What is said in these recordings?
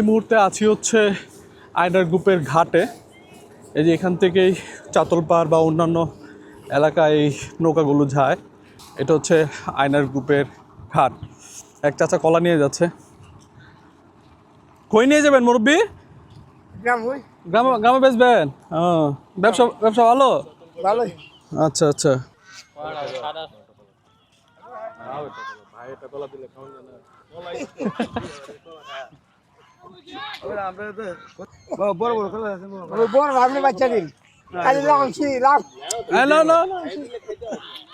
এই মুহূর্তে আছি হচ্ছে আয়নার গ্রুপের ঘাটে। এই যে এখান থেকেই চাতলপাড় বা অন্যান্য এলাকায় এই নৌকাগুলো যায়। এটা হচ্ছে আয়নার গ্রুপের ঘাট। এক চাচা কলা নিয়ে যাচ্ছে। কই নিয়ে যাবেন মুরব্বী? গ্রামে গ্রামে বেচবেন? ব্যবসা ব্যবসা ভালো? ভালোই। আচ্ছা আচ্ছা।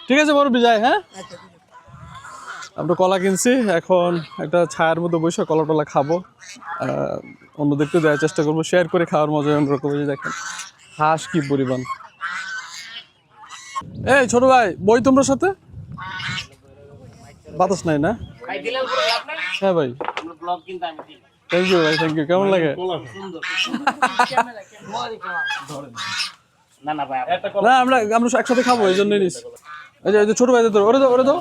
ঠিক আছে মুরব্বী যাই। হ্যাঁ, আমরা কলা কিনছি, এখন একটা ছায়ার মধ্যে বসে কলা টলা খাবো, অন্যদেরকে দেওয়ার চেষ্টা করবো, শেয়ার করে খাওয়ার মজা অন্যরকম। দেখেন হাঁস কি পরিমাণ। এই ছোট ভাই, বই তোমরা সাথে বাতাস নাই না? হ্যাঁ ভাই, থ্যাংক ইউ ভাই, থ্যাংক ইউ। কেমন লাগে? না আমরা আমরা একসাথে খাবো, এই জন্যই নিস। এই যে ছোট ভাই, ওরে দাও ওরে দাও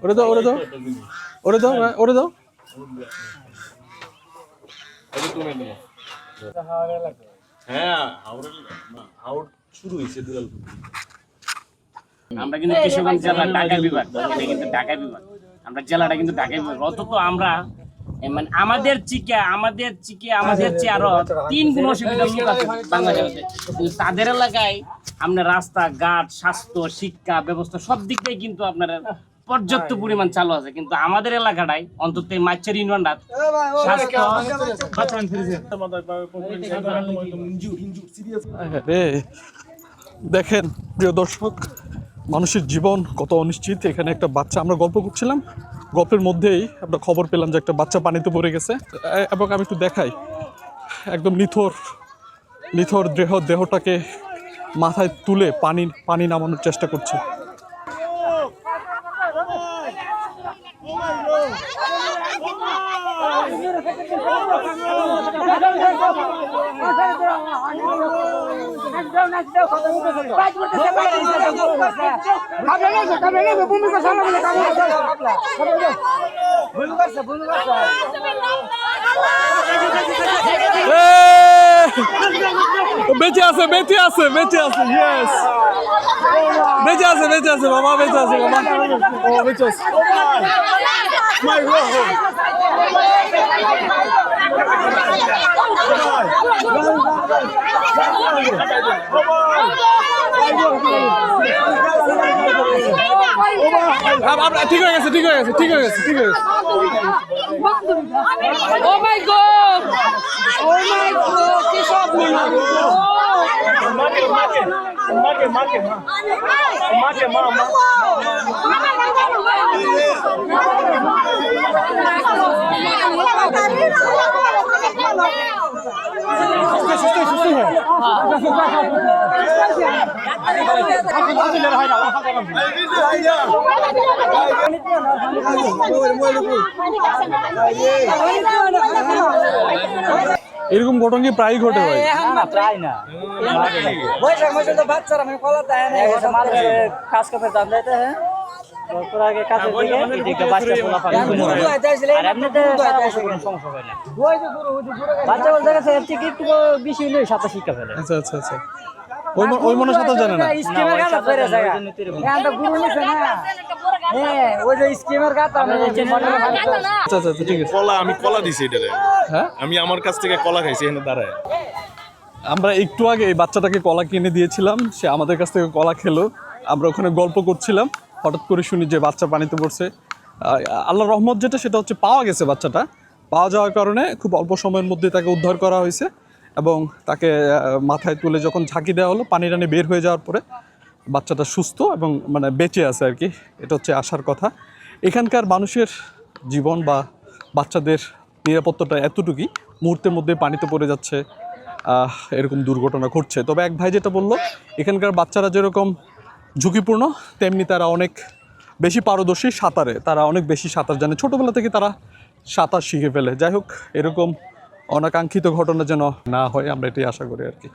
ওরে দাও ওরে দাও ওরে দাও ওরে দাও। আমরা কিন্তু কিশোরগঞ্জ জেলা ঢাকা বিভাগ, এটা কিন্তু ঢাকা বিভাগ, আমরা জেলাটা কিন্তু ঢাকা বিভাগ। অথচ আমরা মানে আমাদের চেয়ে আরো 3 গুণ অসুবিধার লোক আছে বাংলাদেশে। তাদের এলাকায় আপনার রাস্তাঘাট, স্বাস্থ্য, শিক্ষা ব্যবস্থা সব দিক থেকে কিন্তু আপনার পর্যাপ্ত পরিমাণ চালু আছে, কিন্তু আমাদের এলাকাটাই অন্তত মাছের ইউনিয়নটা দেখেন প্রিয় দর্শক, মানুষের জীবন কত অনিশ্চিত। এখানে একটা বাচ্চা, আমরা গল্প করছিলাম, গল্পের মধ্যেই আমরা খবর পেলাম যে একটা বাচ্চা পানিতে পড়ে গেছে। এবং আমি একটু দেখাই, একদম নিথর দেহটাকে মাথায় তুলে পানি নামানোর চেষ্টা করছে। বেঁচে আছে বেঁচে আছে বেঁচে আছে, ইয়েস, বেঁচে আছে বেঁচে আছে বাবা, বেঁচে আছে বাবা, ও বেঁচে আছে। ঠিক হয়ে গেছে ঠিক হয়ে গেছে ঠিক হয়ে গেছে ঠিক হয়ে গেছে। Oh my god! Oh my god! কি সব এরকম ঘটনা কি প্রায় ঘটে ভাই? না প্রায় না, বৈশাখ মাসে তো বাচ্চারা মানে কলা দেয় না, কাজ করতে দাম দিতে। হ্যাঁ, তারপর আগে কাজের দিকে এদিকে বাচ্চা পোলা পারে আর এমনিতে কোনো সমস্যা হয় না। বাচ্চা বলতে গেছে এর থেকে একটু বেশি হলে সাঁতার শিক্ষা ফেলে। আচ্ছা আচ্ছা আচ্ছা, ওই মনে সাঁতার জানে না। স্কিমের গাছ ফেরে যায় এখানটা গুরু নিছে না। হ্যাঁ, ওই যে স্কিমের গাছ আমরা যে মডেল আচ্ছা আচ্ছা ঠিক আছে। কলা আমি কলা দিছি এটারে। হ্যাঁ, আমি আমার কাছ থেকে কলা খাইছি এখানে দাঁড়ায়। আমরা একটু আগে এই বাচ্চাটাকে কলা কিনে দিয়েছিলাম, সে আমাদের কাছ থেকে কলা খেলো। আমরা ওখানে গল্প করছিলাম, হঠাৎ করে শুনি যে বাচ্চা পানিতে পড়ছে। আল্লাহর রহমত যেটা, সেটা হচ্ছে পাওয়া গেছে। বাচ্চাটা পাওয়া যাওয়ার কারণে খুব অল্প সময়ের মধ্যে তাকে উদ্ধার করা হয়েছে এবং তাকে মাথায় তুলে যখন ঝাঁকি দেওয়া হলো, পানি টানি বের হয়ে যাওয়ার পরে বাচ্চাটা সুস্থ এবং মানে বেঁচে আছে আর কি। এটা হচ্ছে আশার কথা। এখানকার মানুষের জীবন বা বাচ্চাদের নিরাপত্তাটা এতটুকুই, মুহূর্তের মধ্যে পানিতে পড়ে যাচ্ছে, এরকম দুর্ঘটনা ঘটছে। তবে এক ভাই যেটা বললো, এখানকার বাচ্চারা যেরকম ঝুঁকিপূর্ণ, তেমনি তারা অনেক বেশি পারদর্শী সাঁতারে, তারা অনেক বেশি সাঁতার জানে, ছোটোবেলা থেকে তারা সাঁতার শিখে ফেলে। যাই হোক, এরকম অনাকাঙ্ক্ষিত ঘটনা যেন না হয়, আমরা এটাই আশা করি আর কি।